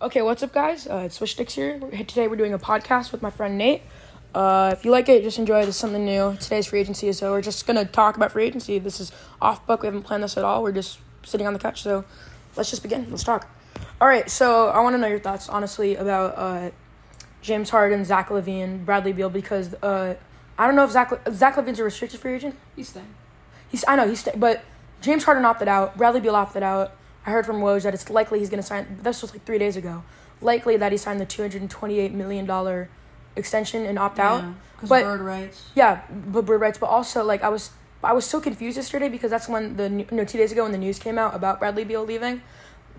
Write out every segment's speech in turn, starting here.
Okay, what's up, guys? It's Switch Sticks here. Today we're doing a podcast with my friend Nate. If you like it, just enjoy it. It's something new. Today's free agency, so we're just going to talk about free agency. This is off book. We haven't planned this at all. We're just sitting on the couch, so let's just begin. Let's talk. All right, so I want to know your thoughts, honestly, about James Harden, Zach LaVine, Bradley Beal, because I don't know if Zach LaVine's a restricted free agent. He's staying. He's staying, but James Harden opted out. Bradley Beal opted out. I heard from Woj that it's likely he's going to sign. This was like 3 days ago. Likely that he signed the $228 million extension and opt out. Because bird rights. Yeah, but bird rights. But also, like, I was so confused yesterday because that's when 2 days ago when the news came out about Bradley Beal leaving.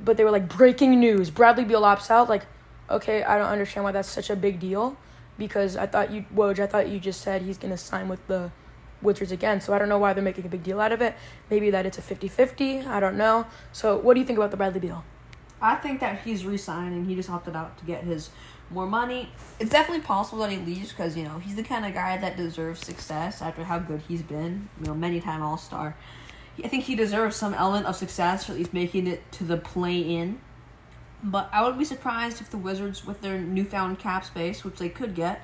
But they were like, breaking news: Bradley Beal opts out. Like, okay, I don't understand why that's such a big deal. Because I thought you just said he's going to sign with the Wizards again, so I don't know why they're making a big deal out of it. Maybe that it's a 50-50, I don't know. So what do you think about the Bradley Beal? I think that he's re-signing. He just opted out to get his more money. It's definitely possible that he leaves because, he's the kind of guy that deserves success after how good he's been, many-time All-Star. I think he deserves some element of success, for at least making it to the play-in. But I would be surprised if the Wizards, with their newfound cap space, which they could get,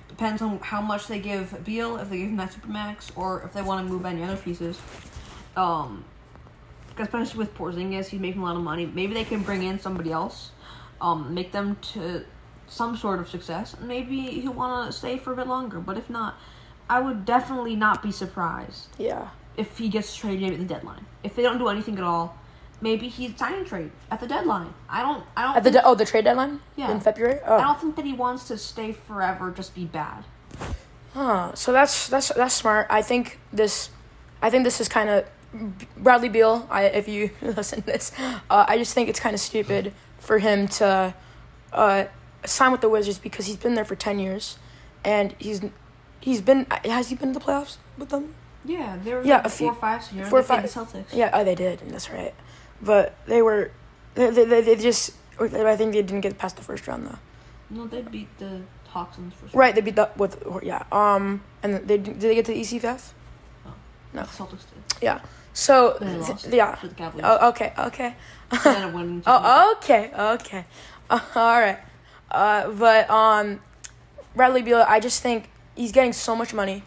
depends on how much they give Beal, if they give him that Supermax, or if they want to move any other pieces. Especially with Porzingis, he's making a lot of money. Maybe they can bring in somebody else, make them to some sort of success, and maybe he'll want to stay for a bit longer. But if not, I would definitely not be surprised. Yeah. If he gets traded at the deadline. If they don't do anything at all, maybe he's signing trade at the deadline. I don't. At the trade deadline? Yeah. In February? Oh. I don't think that he wants to stay forever, just be bad. So that's smart. I think this is kind of Bradley Beal. If you listen to this, I just think it's kind of stupid for him to sign with the Wizards because he's been there for 10 years, and has he been in the playoffs with them? Yeah, they were 4 or 5 years. 4 or 5. The Celtics. Yeah, they did. That's right. But they just. I think they didn't get past the first round though. No, they beat the Hawks in the first round. Right, they beat that with and did they get to the ECF? No. The Celtics did. Yeah. So They lost yeah. to the Cavaliers. Oh, okay. They ended up winning. Okay. All right. But Bradley Beal, I just think he's getting so much money.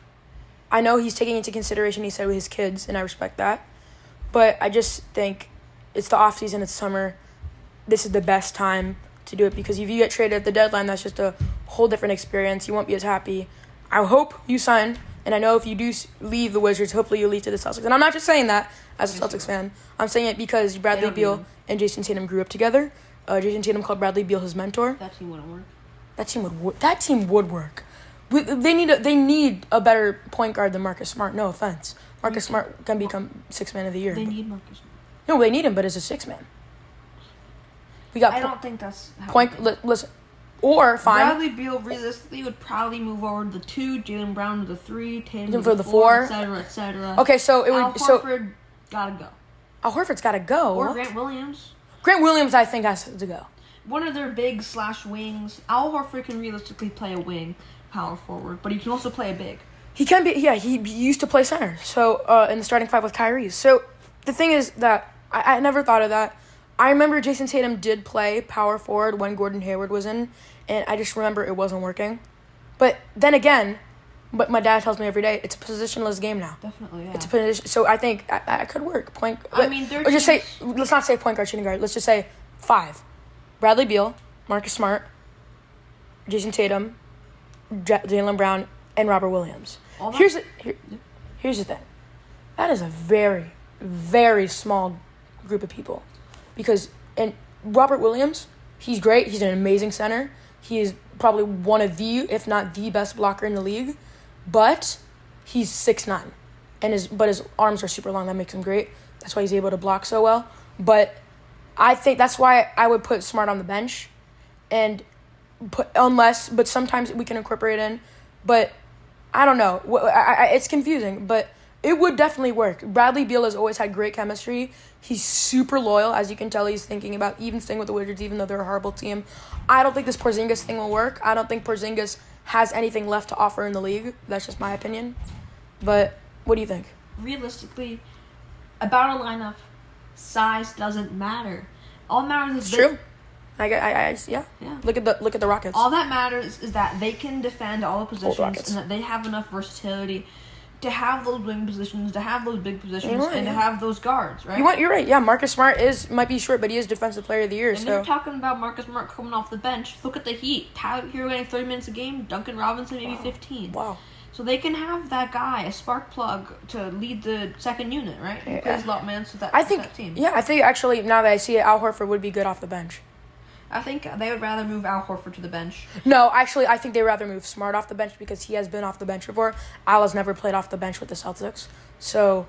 I know he's taking into consideration, he said, with his kids, and I respect that. But I just think it's the off season, it's summer. This is the best time to do it because if you get traded at the deadline, that's just a whole different experience. You won't be as happy. I hope you sign, and I know if you do leave the Wizards, hopefully you leave to the Celtics. And I'm not just saying that as a Celtics fan. I'm saying it because Bradley Beal and Jason Tatum grew up together. Jason Tatum called Bradley Beal his mentor. That team wouldn't work. That team would work. They need a better point guard than Marcus Smart. No offense. Marcus Smart can become 6th man of the year. They need Marcus Smart. No, they need him, but as a 6th man. I don't think that's how listen. Or fine. Bradley Beal realistically would probably move over to the 2, Jaylen Brown to the 3, Tatum for to the the 4, etc. Okay, so it would. Al Horford gotta go. Al Horford's gotta go. Or Grant Williams. Grant Williams, I think, has to go. One of their big / wings. Al Horford can realistically play a wing, power forward, but he can also play a big. He can be. Yeah, he used to play center. So in the starting 5 with Kyrie. So the thing is that I never thought of that. I remember Jason Tatum did play power forward when Gordon Hayward was in, and I just remember it wasn't working. But then again, but my dad tells me every day, it's a positionless game now. Definitely, yeah. It's a position, so I think I could work. Let's not say point guard, shooting guard. Let's just say 5. Bradley Beal, Marcus Smart, Jason Tatum, Jaylen Brown, and Robert Williams. Here's the thing. That is a very, very small group of people. And Robert Williams, he's great. He's an amazing center. He is probably one of the, if not the best blocker in the league. But he's 6'9", but his arms are super long. That makes him great. That's why he's able to block so well. But I think that's why I would put Smart on the bench, but sometimes we can incorporate in. But I don't know. It's confusing, but it would definitely work. Bradley Beal has always had great chemistry. He's super loyal. As you can tell, he's thinking about even staying with the Wizards, even though they're a horrible team. I don't think this Porzingis thing will work. I don't think Porzingis has anything left to offer in the league. That's just my opinion. But what do you think? Realistically, about a lineup, size doesn't matter. All that matters is true. Yeah. Look at the Rockets. All that matters is that they can defend all the positions and that they have enough versatility to have those wing positions, to have those big positions, and to have those guards, right? You're right. Yeah, Marcus Smart might be short, but he is Defensive Player of the Year. And if you're talking about Marcus Smart coming off the bench, look at the Heat. Tyler Hero getting 30 minutes a game, Duncan Robinson maybe 15. Wow. So they can have that guy, a spark plug, to lead the second unit, right? He plays a lot minutes with that team. Yeah, I think actually, now that I see it, Al Horford would be good off the bench. I think they would rather move Al Horford to the bench. No, actually, I think they'd rather move Smart off the bench because he has been off the bench before. Al has never played off the bench with the Celtics. So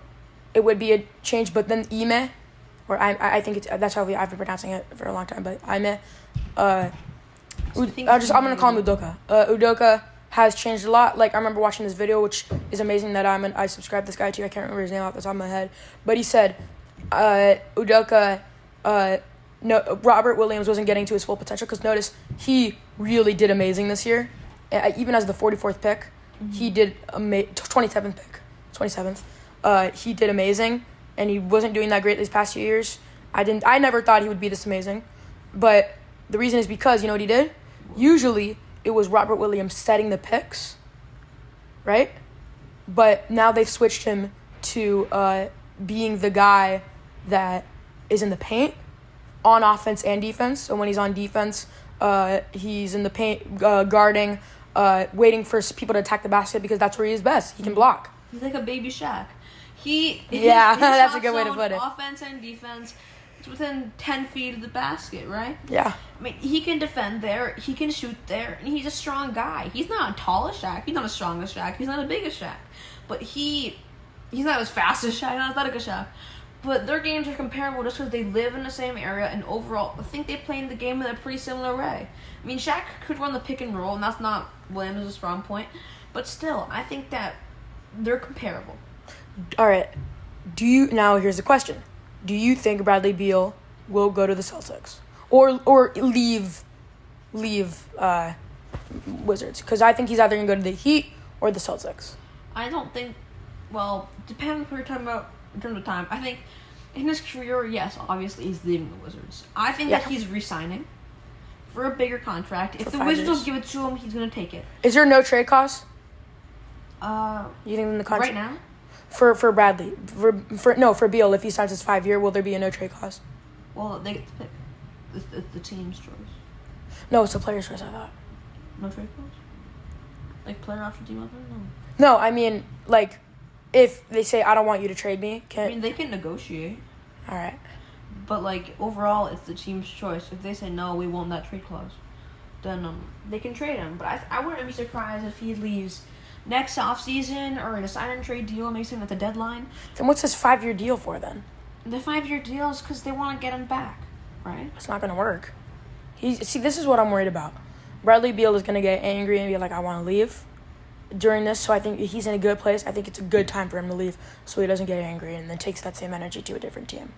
it would be a change. But then Ime, or I think that's how I've been pronouncing it for a long time, but Ime, I'm going to call him Udoka. Udoka has changed a lot. Like, I remember watching this video, which is amazing that I subscribed this guy to. I can't remember his name off the top of my head. But he said Udoka... No, Robert Williams wasn't getting to his full potential because notice he really did amazing this year, even as the 44th pick. He did 27th pick, 27th. He did amazing, and he wasn't doing that great these past few years. I never thought he would be this amazing, but the reason is because you know what he did. Usually it was Robert Williams setting the picks, right? But now they've switched him to being the guy that is in the paint. On offense and defense. So when he's on defense, he's in the paint, guarding, waiting for people to attack the basket because that's where he is best. He can block. He's like a baby Shaq. That's a good way to put it. Offense and defense, it's within 10 feet of the basket, right? Yeah. I mean, he can defend there, he can shoot there, and he's a strong guy. He's not a tallest Shaq. He's not a strongest Shaq. He's not a biggest Shaq. But he's not as fast as Shaq, not athletic as Shaq. But their games are comparable just because they live in the same area, and overall, I think they play in the game in a pretty similar way. I mean, Shaq could run the pick and roll, and that's not Williams' strong point. But still, I think that they're comparable. All right. Now here's the question. Do you think Bradley Beal will go to the Celtics? Or leave Wizards? Because I think he's either going to go to the Heat or the Celtics. I don't think, well, depending on what you're talking about in terms of time. I think in his career, yes, obviously he's leaving the Wizards. I think that he's re-signing for a bigger contract. If the Wizards don't give it to him, he's going to take it. Is there no trade cost? You think in the contract? Right now? For Bradley. For Beal, if he signs his 5-year, will there be a no trade cost? Well, they get to pick. It's the team's choice. No, it's the player's choice, I thought. No trade cost? Like player option, team option? No, I mean, like, if they say, I don't want you to trade me, they can negotiate. All right. But, like, overall, it's the team's choice. If they say, no, we want that trade clause, then they can trade him. But I wouldn't be surprised if he leaves next offseason or in a sign-and-trade deal, maybe something at the deadline. Then what's his 5-year deal for, then? The 5-year deal is because they want to get him back, right? It's not going to work. This is what I'm worried about. Bradley Beal is going to get angry and be like, I want to leave during this, so I think he's in a good place. I think it's a good time for him to leave so he doesn't get angry and then takes that same energy to a different team.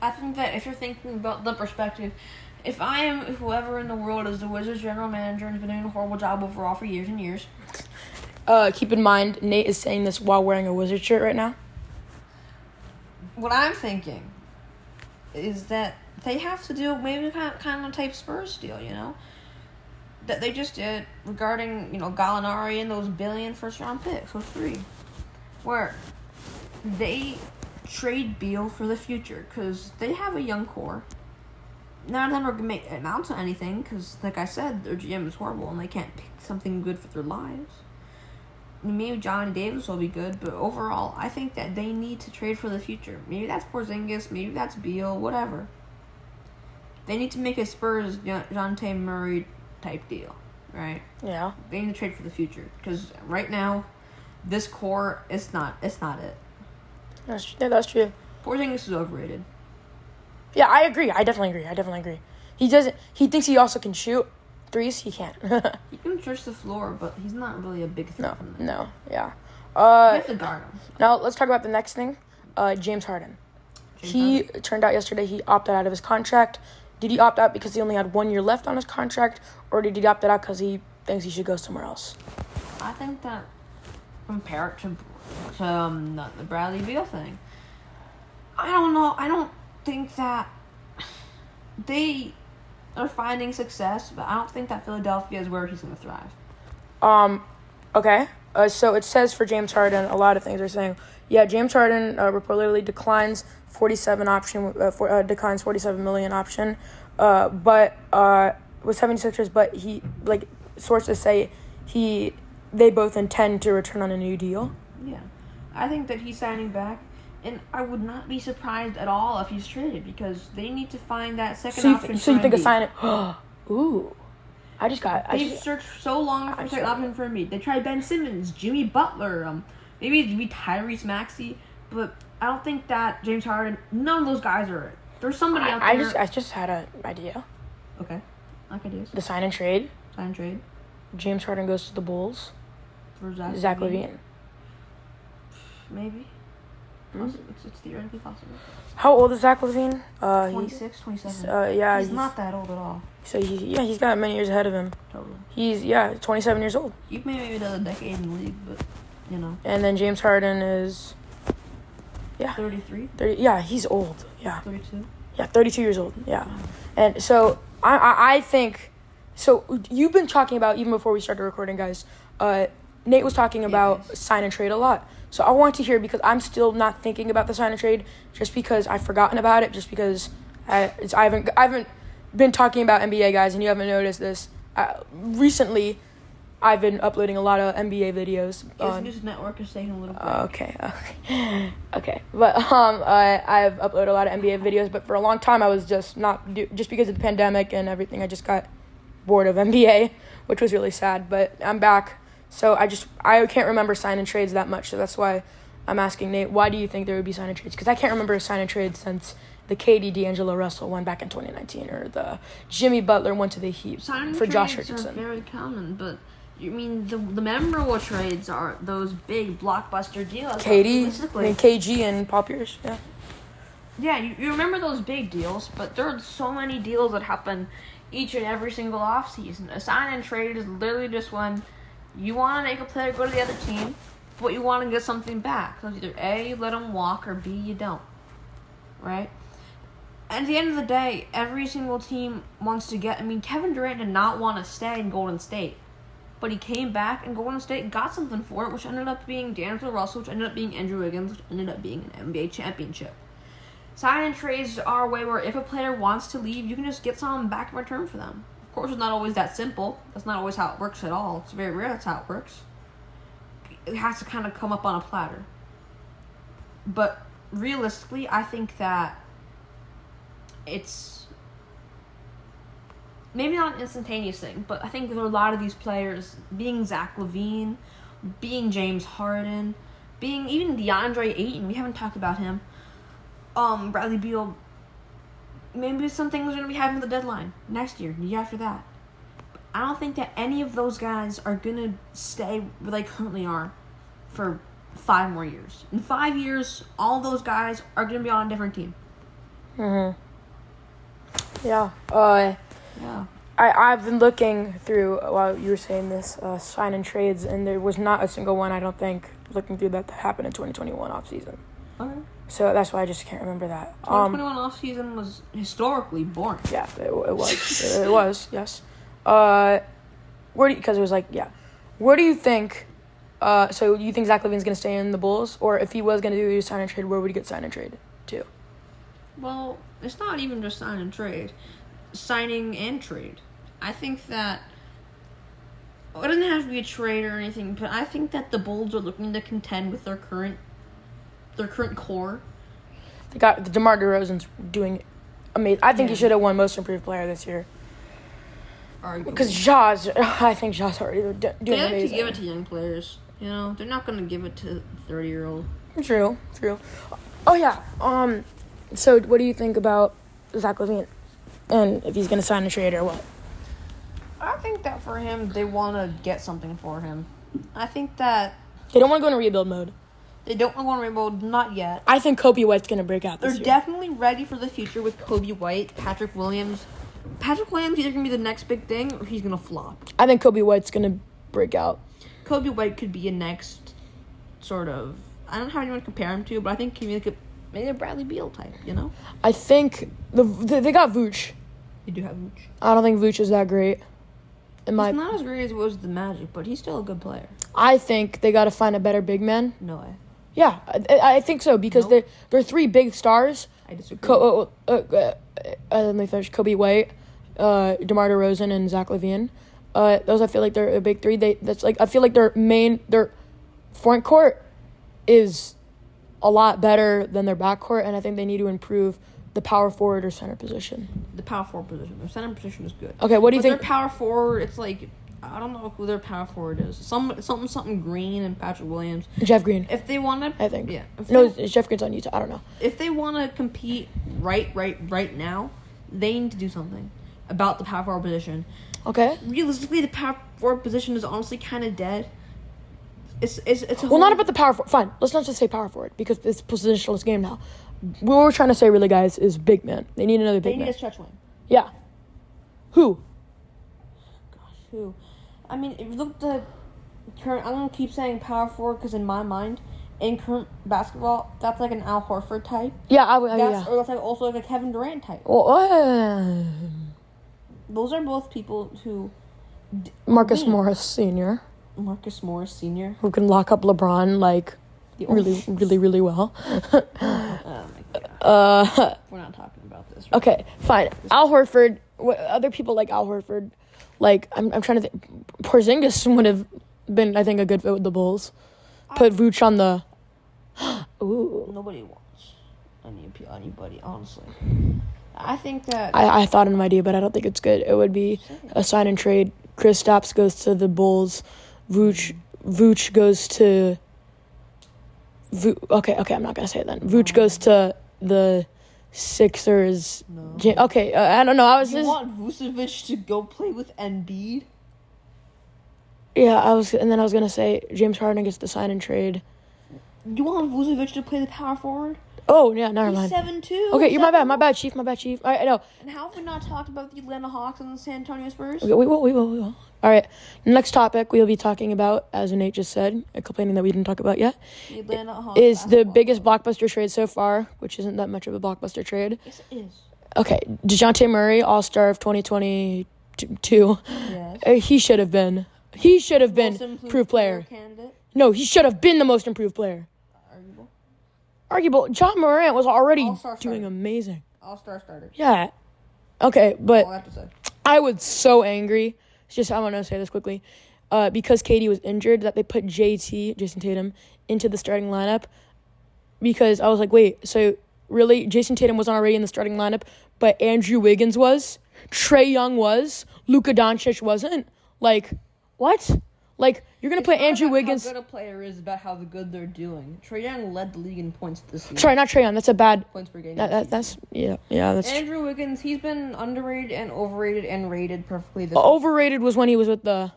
I think that if you're thinking about the perspective, if I am whoever in the world is the Wizards general manager and has been doing a horrible job overall for years and years. Keep in mind, Nate is saying this while wearing a Wizard shirt right now. What I'm thinking is that they have to do maybe kind of a type Spurs deal, you know? That they just did regarding, Gallinari and those billion first-round picks, those 3. Where they trade Beal for the future because they have a young core. None of them are going to make it amount to anything because, like I said, their GM is horrible and they can't pick something good for their lives. Maybe Johnny Davis will be good, but overall, I think that they need to trade for the future. Maybe that's Porzingis, maybe that's Beal, whatever. They need to make a Spurs Dejounte Murray type deal, right? Yeah. They need to trade for the future because right now, this core it's not it. That's true. Porzingis is overrated. Yeah, I agree. I definitely agree. He thinks he also can shoot threes. He can't. He can stretch the floor, but he's not really a big threat. No, yeah. You have to guard him. Now let's talk about the next thing. James Harden. It turned out yesterday he opted out of his contract. Did he opt out because he only had 1 year left on his contract, or did he opt out because he thinks he should go somewhere else? I think that compare it to the Bradley Beal thing. I don't know. I don't think that they are finding success, but I don't think that Philadelphia is where he's going to thrive. Okay. So it says for James Harden, a lot of things are saying, James Harden reportedly declines 47 option, declines 47 million option, but with 76ers, but he, like, sources say they both intend to return on a new deal. Yeah. I think that he's signing back, and I would not be surprised at all if he's traded, because they need to find that second option. So you think of signing? Ooh. They've searched so long for a second option for me. They tried Ben Simmons, Jimmy Butler, maybe Tyrese Maxey, but I don't think that James Harden. None of those guys are it. There's somebody out there. I just had an idea. Okay, like ideas. The sign and trade. Sign and trade. James Harden goes to the Bulls. For Zach LaVine. Maybe. It's theoretically possible. How old is Zach LaVine? 26, 27. He's not that old at all. So he's got many years ahead of him. Totally. He's 27 years old. He may maybe another decade in the league, but And then James Harden is 33. 30. Yeah, he's old. Yeah. 32. Yeah, 32 years old. Yeah. And so I think, so you've been talking about, even before we started recording, guys, Nate was talking about sign and trade a lot. So I want to hear, because I'm still not thinking about the sign and trade, just because I've forgotten about it, just because I haven't been talking about NBA, guys, and you haven't noticed this. Recently, I've been uploading a lot of NBA videos. His network is taking a little break. Okay. But I've uploaded a lot of NBA videos, but for a long time I was just just because of the pandemic and everything, I just got bored of NBA, which was really sad. But I'm back. So I can't remember sign and trades that much, so that's why I'm asking Nate, why do you think there would be sign and trades? Because I can't remember a sign and trade since the KD D'Angelo Russell one back in 2019, or the Jimmy Butler one to the Heat for Josh Richardson. Sign and trades are very common, but you mean the memorable trades are those big blockbuster deals. KG and Paul Pierce, yeah. Yeah, you remember those big deals, but there are so many deals that happen each and every single offseason. A sign and trade is literally just when you want to make a player go to the other team, but you want to get something back. So either A, you let them walk, or B, you don't. Right? And at the end of the day, every single team wants to get... Kevin Durant did not want to stay in Golden State. But he came back, and Golden State got something for it, which ended up being D'Angelo Russell, which ended up being Andrew Wiggins, which ended up being an NBA championship. Sign and trades are a way where if a player wants to leave, you can just get something back in return for them. Of course, it's not always that simple. That's not always how it works at all. It's very rare that's how it works. It has to kind of come up on a platter. But realistically, I think that it's maybe not an instantaneous thing, but I think there are a lot of these players, being Zach LaVine, being James Harden, being even DeAndre Ayton, we haven't talked about him, Bradley Beal, maybe some things are going to be happening at the deadline next year, the year after that. But I don't think that any of those guys are going to stay where they currently are for 5 more years. In 5 years, all those guys are going to be on a different team. Mm-hmm. Yeah. Yeah. I've been looking through, while you were saying this, sign and trades, and there was not a single one, I don't think, looking through that happened in 2021 offseason. Okay. So that's why I just can't remember that. 2021 offseason was historically boring. Yeah, it was. It was, yes. Because it was like, yeah. Where do you think, so you think Zach LaVine's going to stay in the Bulls? Or if he was going to do sign and trade, where would he get sign and trade to? Well, it's not even just sign and trade. Signing and trade. I think that it doesn't have to be a trade or anything, but I think that the Bulls are looking to contend with their current core. They got DeMar DeRozan's doing amazing. I think he should have won Most Improved Player this year. Because I think Ja's already doing amazing. They like to give it to young players. You know, they're not going to give it to 30-year-old. True. Oh yeah. So what do you think about Zach LaVine? And if he's going to sign a trade or what? I think that for him, they want to get something for him. I think that they don't want to go in a rebuild mode. They don't want to rebuild, not yet. I think Kobe White's going to break out this year. They're definitely ready for the future with Kobe White, Patrick Williams. Patrick Williams either going to be the next big thing or he's going to flop. I think Kobe White's going to break out. Kobe White could be a next sort of, I don't know how anyone to compare him to, but I think maybe a Bradley Beal type, you know? I think they got Vooch. They do have Vooch. I don't think Vooch is that great. He's not as great as was the Magic, but he's still a good player. I think they got to find a better big man. No way. Yeah, I think so because they're three big stars. I disagree. Let me finish. Kobe White, DeMar DeRozan, and Zach LaVine. Those I feel like they're a big three. I feel like their front court is a lot better than their back court, and I think they need to improve the power forward or center position. The power forward position. Their center position is good. Okay, what do you think? Their power forward, it's like I don't know who their power forward is. Something Green and Patrick Williams. Jeff Green. If they want to, I think. Yeah. It's Jeff Green's on Utah. I don't know. If they want to compete right now, they need to do something about the power forward position. Okay. Realistically, the power forward position is honestly kind of dead. It's not about the power forward. Fine, let's not just say power forward because it's a positionless game now. What we're trying to say, really, guys, is big man. They need another big man. They need a stretch wing. Yeah. Who? Gosh, who? I mean, if you look at the current, I'm gonna keep saying power forward because in my mind, in current basketball, that's like an Al Horford type. Yeah, Or that's like also like a Kevin Durant type. Well, Those are both people who. Marcus Morris Sr. Marcus Morris Sr. Who can lock up LeBron really well. Oh my god. We're not talking about this. Right? Okay, fine. Al Horford. Other people like Al Horford. Like I'm trying to think. Porzingis would have been, I think, a good fit with the Bulls. Put Vooch on the. Ooh. Nobody wants anybody, honestly. I think that I thought of an idea, but I don't think it's good. It would be a sign and trade. Kristaps goes to the Bulls. Vooch goes to. Okay, I'm not gonna say it then. Vooch goes to the Sixers. No. Okay, I don't know. You want Vucevic to go play with Embiid? Yeah, and then I was gonna say James Harden gets the sign and trade. You want Vucevic to play the power forward? Oh yeah, never mind. He's 7'2". Okay, you're my bad, Chief. I know. And how have we not talked about the Atlanta Hawks and the San Antonio Spurs? Okay, we will. All right, next topic we'll be talking about, as Nate just said, complaining that we didn't talk about yet, the Atlanta Hawks is the biggest blockbuster trade so far, which isn't that much of a blockbuster trade. Yes, it is. Okay, DeJounte Murray, All-Star of 2022. Yes. He should have been improved player. Candidate? No, he should have been the most improved player. Arguable. John Morant was already doing amazing. All-star starter. Yeah. Okay, but all I have to say. I was so angry. It's just I want to say this quickly. Because KD was injured, that they put Jason Tatum, into the starting lineup. Because I was like, wait, so really? Jason Tatum wasn't already in the starting lineup, but Andrew Wiggins was? Trae Young was? Luka Doncic wasn't? Like, what? Like, you're going to put Andrew Wiggins... How good a player is about how good they're doing. Trae Young led the league in points this season. Sorry, not Trae Young. That's a bad... Points per game. That's... Yeah, that's... Andrew Wiggins, he's been underrated and overrated and rated perfectly this Overrated was when he was with the...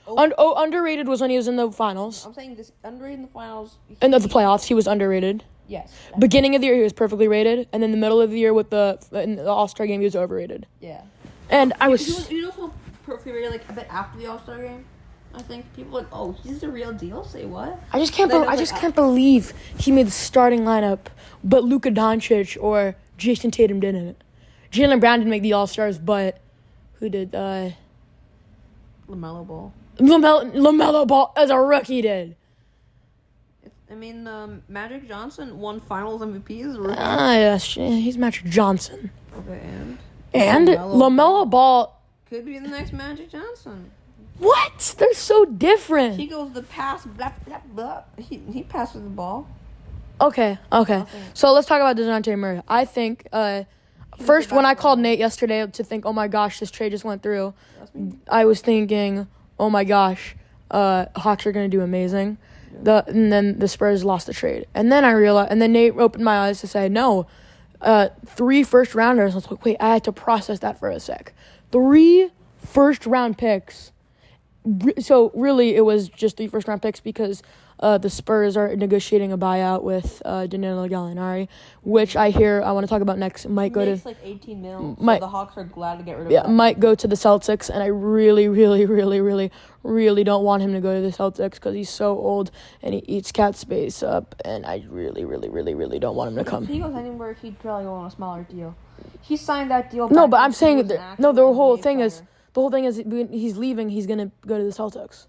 underrated was when he was in the finals. I'm saying this, underrated in the finals. In the playoffs, he was underrated. Yes. Beginning of the year, he was perfectly rated. And then the middle of the year in the All-Star game, he was overrated. Yeah. And I was... He was also perfectly rated, like, a bit after the All-Star game. I think people were like, oh, he's the real deal. Say what? I just can't believe he made the starting lineup, but Luka Doncic or Jason Tatum didn't. Jaylen Brown didn't make the All-Stars, but who did? LaMelo Ball. LaMelo Ball as a rookie did. I mean, Magic Johnson won Finals MVP as a rookie. Yes, he's Magic Johnson. Okay, and LaMelo Ball could be the next Magic Johnson. What? They're so different. He goes the pass, blah, blah, blah. He passes the ball. Okay. So let's talk about DeJounte Murray. I think, first, when I called Nate yesterday to think, oh my gosh, this trade just went through, I was thinking, oh my gosh, Hawks are going to do amazing. And then the Spurs lost the trade. And then I realized, and then Nate opened my eyes to say, no, 3 first-rounders. I was like, wait, I had to process that for a sec. 3 first-round picks So really, it was just 3 first-round picks because the Spurs are negotiating a buyout with Danilo Gallinari, which I want to talk about next. Might go to like 18 mil. So the Hawks are glad to get rid of. Yeah, might go to the Celtics, and I really, really, really, really, really don't want him to go to the Celtics because he's so old and he eats cat space up, and I really, really, really, really don't want him to come. If he goes anywhere, he'd probably go on a smaller deal. He signed that deal. No, but I'm saying the whole thing is. The whole thing is he's leaving. He's going to go to the Celtics.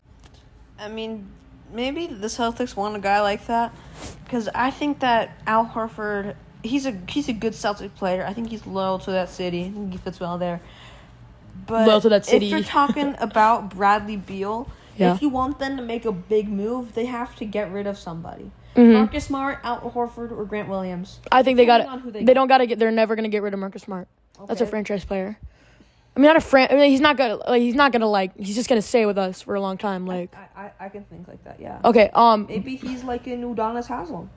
I mean, maybe the Celtics want a guy like that because I think that Al Horford, he's a good Celtic player. I think he's loyal to that city. I think he fits well there. But loyal to that city. If you're talking about Bradley Beal, if you want them to make a big move, they have to get rid of somebody. Mm-hmm. Marcus Smart, Al Horford, or Grant Williams. I think they got it. They don't got to get. They're never going to get rid of Marcus Smart. Okay. That's a franchise player. I mean, he's not gonna. He's just gonna stay with us for a long time. Like, I can think like that. Yeah. Okay. Maybe he's like in Udonis Haslem.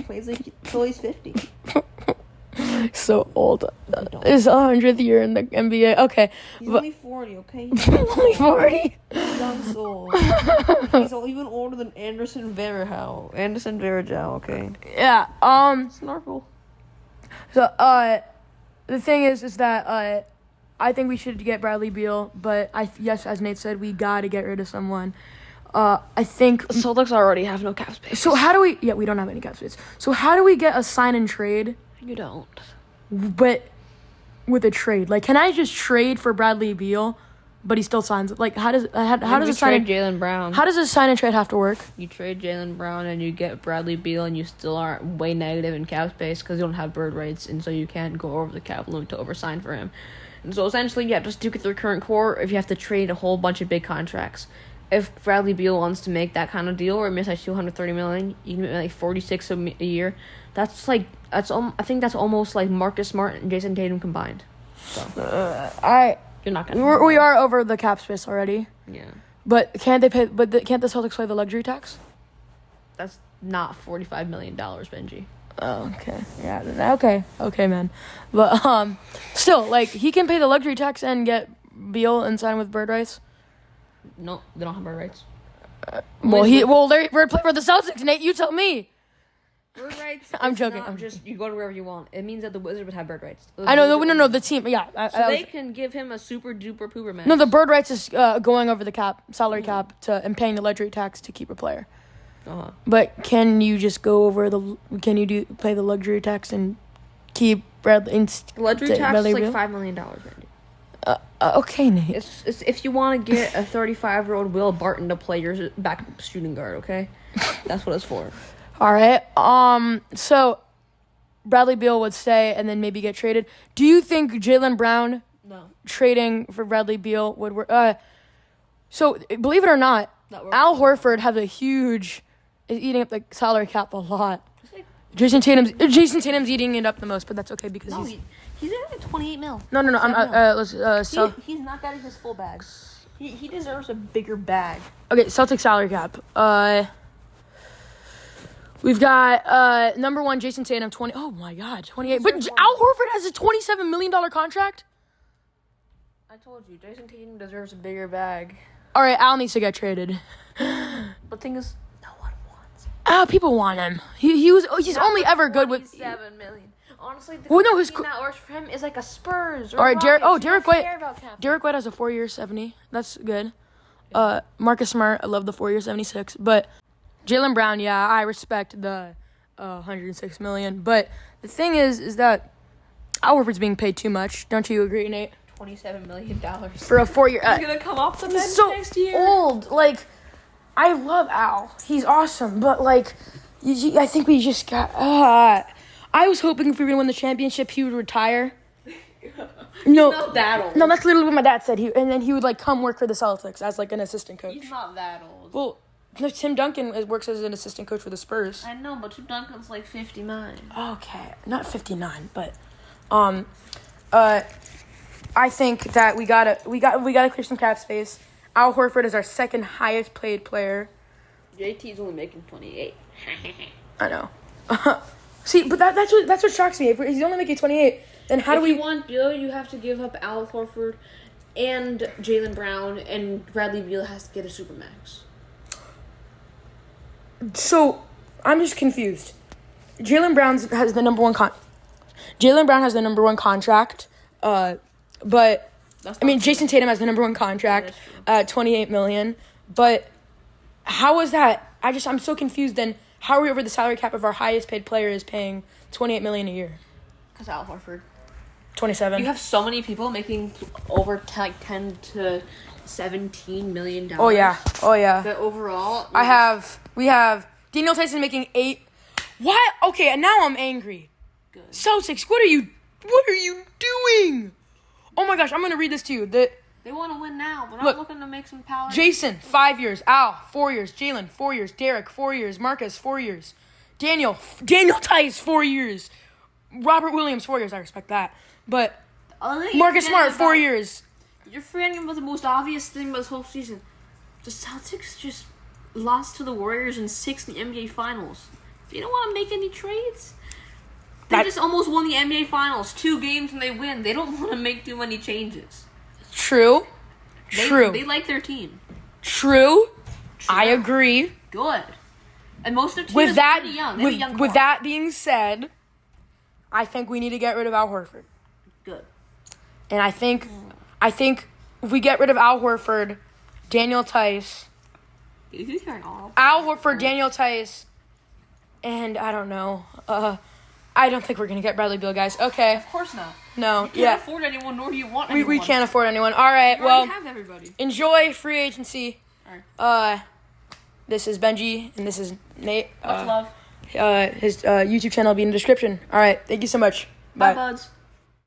Plays till he's 50. So old. His 100th year in the NBA. Okay. He's only 40. Okay. Only 40. Young soul. He's even older than Anderson Varejao. Okay. Yeah. Snarkle. So the thing is that I think we should get Bradley Beal, but yes, as Nate said, we got to get rid of someone. I think the Celtics already have no cap space. So how do we? Yeah, we don't have any cap space. So how do we get a sign and trade? You don't. But with a trade, like, can I just trade for Bradley Beal, but he still signs? Like, how does a sign? Jaylen Brown. How does a sign and trade have to work? You trade Jaylen Brown and you get Bradley Beal, and you still aren't way negative in cap space because you don't have bird rights, and so you can't go over the cap limit to oversign for him. And so essentially, you have to stick with their current core if you have to trade a whole bunch of big contracts. If Bradley Beal wants to make that kind of deal or miss like $230 million, you can make like $46 a year. I think that's almost like Marcus Smart and Jason Tatum combined. So you're not gonna. We are over the cap space already. Yeah. But can't they pay? Can't the Celtics pay the luxury tax? That's not $45 million, Benji. Oh, okay. Yeah. Okay, man. But still, like, he can pay the luxury tax and get Beal and sign with bird rights. No, they don't have bird rights. They're bird play for the Celtics. Nate, you tell me. Bird rights. I'm joking. You go to wherever you want. It means that the Wizards would have bird rights. I know. No. The team. Yeah. They can give him a super duper pooper max. No, the bird rights is going over the salary cap and paying the luxury tax to keep a player. Uh-huh. But can you just go over pay the luxury tax and keep Bradley? Luxury tax is like $5 million. Okay, Nate. It's if you want to get a 35-year-old Will Barton to play your back shooting guard, okay? That's what it's for. All right. So Bradley Beal would stay and then maybe get traded. Do you think Jaylen Brown trading for Bradley Beal would work? So believe it or not, Al Horford has a huge. Is eating up the salary cap a lot. Jason Tatum's eating it up the most, but that's okay because he's at like 28 mil. No. He's not getting his full bag. He deserves a bigger bag. Okay, Celtic salary cap. We've got number 1 Jason Tatum 20. Oh my God, 28. But Al Horford has a $27 million contract. I told you, Jason Tatum deserves a bigger bag. All right, Al needs to get traded. But the thing is, no one wants him. People want him. He's only ever good with $7 million. Honestly, the thing that works for him is like a Spurs. Or all right, Derek White. Derek White has a 4-year 70. That's good. Marcus Smart, I love the 4-year 76. But Jaylen Brown, yeah, I respect the $106 million. But the thing is that Al Horford's being paid too much. Don't you agree, Nate? $27 million for a 4-year. He's gonna come off the bench next year. Old. Like, I love Al. He's awesome. But like, I think we just got. I was hoping if we were gonna win the championship, he would retire. No, he's not that old. No, that's literally what my dad said. And then he would like come work for the Celtics as like an assistant coach. He's not that old. Well, no, Tim Duncan works as an assistant coach for the Spurs. I know, but Tim Duncan's like 59. Okay, not 59, but I think that we gotta clear some cap space. Al Horford is our second highest paid player. JT's only making 28. I know. See, but that's what shocks me. If he's only making 28, then how do we? If you want Bill, you have to give up Al Horford and Jaylen Brown, and Bradley Beal has to get a supermax. So, I'm just confused. Jaylen Brown has the number one contract, but Jason Tatum has the number one contract at $28 million. But how is that? I'm so confused. Then how are we over the salary cap if our highest paid player is paying $28 million a year? Because Al Horford. 27. You have so many people making over $10 to $17 million. Oh yeah. But overall, we have Daniel Tyson making 8. What? Okay, and now I'm angry. Good. Celtics, what are you doing? Oh my gosh, I'm gonna read this to you. They want to win now. They're not looking to make some power. Jason, 5 years. Al, 4 years. Jalen, 4 years. Derek, 4 years. Marcus, 4 years. Daniel Tice, 4 years. Robert Williams, 4 years. I respect that. But Marcus Smart, 4 years. You're forgetting about the most obvious thing about this whole season. The Celtics just lost to the Warriors in 6 in the NBA Finals. They don't want to make any trades. They just almost won the NBA Finals. 2 games and they win. They don't want to make too many changes. True. They like their team. True. I agree. Good. And most of the team is pretty young. They have a young core. With that being said, I think we need to get rid of Al Horford. Good. And I think if we get rid of Al Horford, Daniel Tice, Al Horford, Daniel Tice, and I don't know. I don't think we're going to get Bradley Beal, guys. Okay. Of course not. No. You can't afford anyone, nor do you want anyone. We can't afford anyone. All right. We have everybody. Enjoy free agency. All right. This is Benji, and this is Nate. Much love. His YouTube channel will be in the description. All right. Thank you so much. Bye buds.